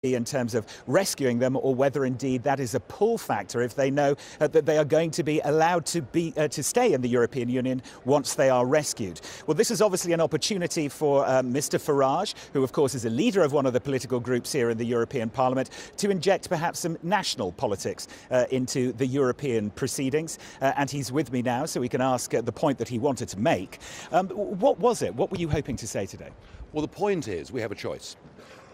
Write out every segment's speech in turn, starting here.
in terms of rescuing them, or whether indeed that is a pull factor if they know that they are going to be allowed to stay in the European Union once they are rescued. Well, this is obviously an opportunity for Mr. Farage, who of course is a leader of one of the political groups here in the European Parliament, to inject perhaps some national politics into the European proceedings. And he's with me now, so we can ask the point that he wanted to make. What was it? What were you hoping to say today? Well, the point is we have a choice.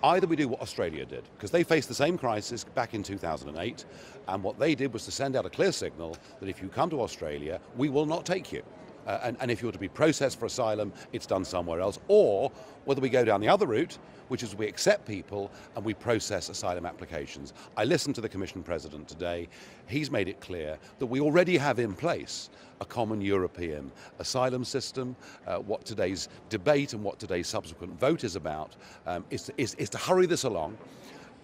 Either we do what Australia did, because they faced the same crisis back in 2008, and what they did was to send out a clear signal that if you come to Australia, we will not take you. And if you were to be processed for asylum, it's done somewhere else. Or whether we go down the other route, which is we accept people and we process asylum applications. I listened to the Commission President today. He's made it clear that we already have in place a common European asylum system. What today's debate and what today's subsequent vote is about is to hurry this along.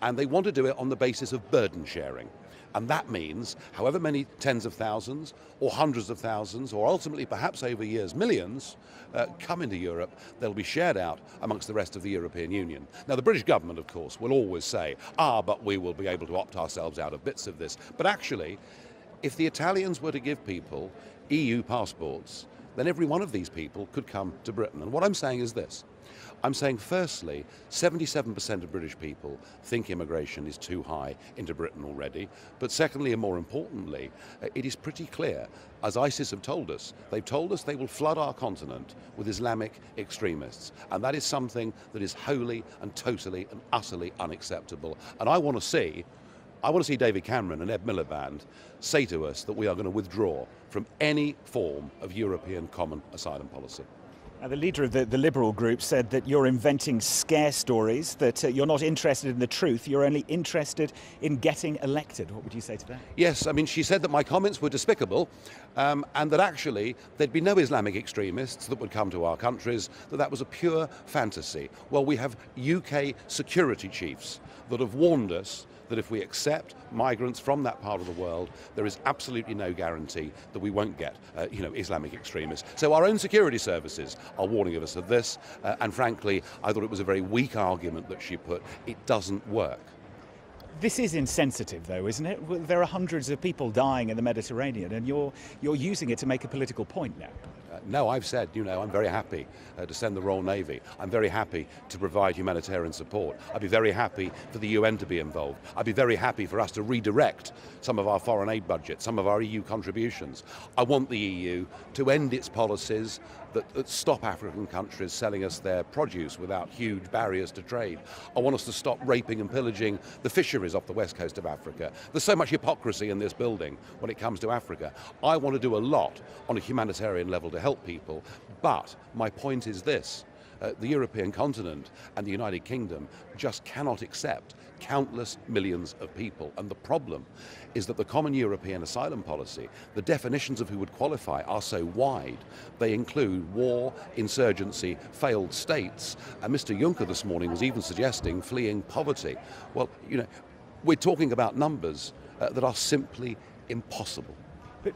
And they want to do it on the basis of burden sharing. And that means however many tens of thousands or hundreds of thousands or ultimately perhaps over years millions come into Europe, they'll be shared out amongst the rest of the European Union. Now the British government of course will always say, but we will be able to opt ourselves out of bits of this. But actually, if the Italians were to give people EU passports, then every one of these people could come to Britain. And what I'm saying is this. I'm saying, firstly, 77% of British people think immigration is too high into Britain already. But secondly, and more importantly, it is pretty clear, as ISIS have told us, they've told us they will flood our continent with Islamic extremists. And that is something that is wholly and totally and utterly unacceptable. And I want to see David Cameron and Ed Miliband say to us that we are going to withdraw from any form of European common asylum policy. The leader of the Liberal group said that you're inventing scare stories, that you're not interested in the truth, you're only interested in getting elected. What would you say to that? Yes, I mean, she said that my comments were despicable and that actually there'd be no Islamic extremists that would come to our countries, that was a pure fantasy. Well, we have UK security chiefs that have warned us that if we accept migrants from that part of the world, there is absolutely no guarantee that we won't get, Islamic extremists. So our own security services are warning us of this, and frankly, I thought it was a very weak argument that she put. It doesn't work. This is insensitive, though, isn't it? There are hundreds of people dying in the Mediterranean, and you're using it to make a political point now. No, I've said, I'm very happy to send the Royal Navy. I'm very happy to provide humanitarian support. I'd be very happy for the UN to be involved. I'd be very happy for us to redirect some of our foreign aid budget, some of our EU contributions. I want the EU to end its policies that stop African countries selling us their produce without huge barriers to trade. I want us to stop raping and pillaging the fisheries off the west coast of Africa. There's so much hypocrisy in this building when it comes to Africa. I want to do a lot on a humanitarian level to help people, but my point is this. The European continent and the United Kingdom just cannot accept countless millions of people. And the problem is that the common European asylum policy, the definitions of who would qualify are so wide. They include war, insurgency, failed states. And Mr. Juncker this morning was even suggesting fleeing poverty. Well, we're talking about numbers that are simply impossible.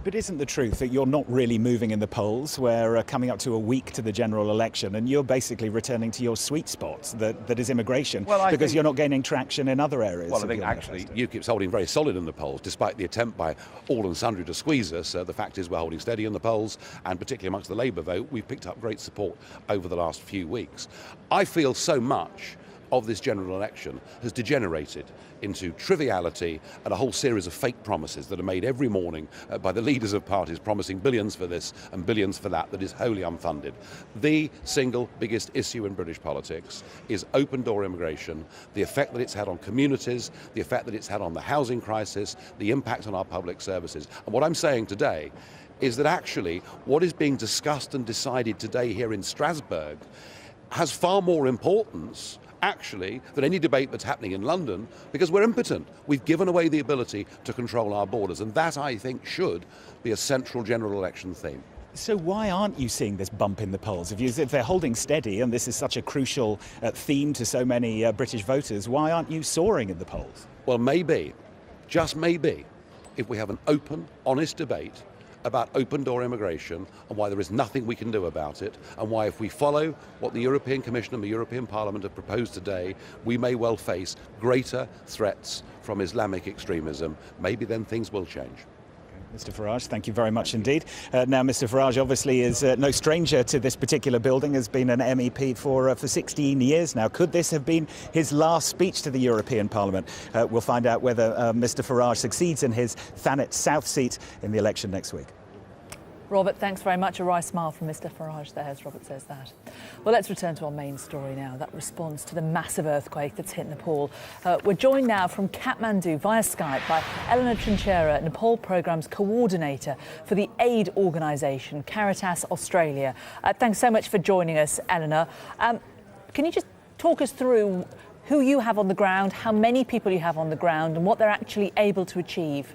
But isn't the truth that you're not really moving in the polls? We're coming up to a week to the general election, and you're basically returning to your sweet spots, that is immigration, because you're not gaining traction in other areas. Well, I think actually UKIP's holding very solid in the polls, despite the attempt by all and sundry to squeeze us. The fact is we're holding steady in the polls, and particularly amongst the Labour vote, we've picked up great support over the last few weeks. I feel so much of this general election has degenerated into triviality and a whole series of fake promises that are made every morning by the leaders of parties promising billions for this and billions for that is wholly unfunded. The single biggest issue in British politics is open door immigration, the effect that it's had on communities, the effect that it's had on the housing crisis, the impact on our public services. And what I'm saying today is that actually what is being discussed and decided today here in Strasbourg has far more importance actually than any debate that's happening in London, because we're impotent. We've given away the ability to control our borders, and that, I think, should be a central general election theme. So why aren't you seeing this bump in the polls? If they're holding steady, and this is such a crucial theme to so many British voters, why aren't you soaring in the polls? Well, maybe, just maybe, if we have an open, honest debate about open door immigration and why there is nothing we can do about it, and why if we follow what the European Commission and the European Parliament have proposed today, we may well face greater threats from Islamic extremism. Maybe then things will change. Mr. Farage, thank you very much indeed. Now, Mr. Farage obviously is no stranger to this particular building, has been an MEP for 16 years now. Could this have been his last speech to the European Parliament? We'll find out whether Mr. Farage succeeds in his Thanet South seat in the election next week. Robert, thanks very much. A wry smile from Mr. Farage there, as Robert says that. Well, let's return to our main story now, that response to the massive earthquake that's hit Nepal. We're joined now from Kathmandu via Skype by Eleanor Trinchera, Nepal Programme's coordinator for the aid organisation Caritas Australia. Thanks so much for joining us, Eleanor. Can you just talk us through who you have on the ground, how many people you have on the ground, and what they're actually able to achieve?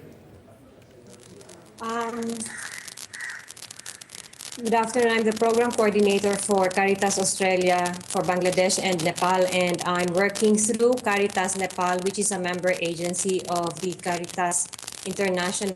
Good afternoon. I'm the program coordinator for Caritas Australia for Bangladesh and Nepal, and I'm working through Caritas Nepal, which is a member agency of the Caritas International.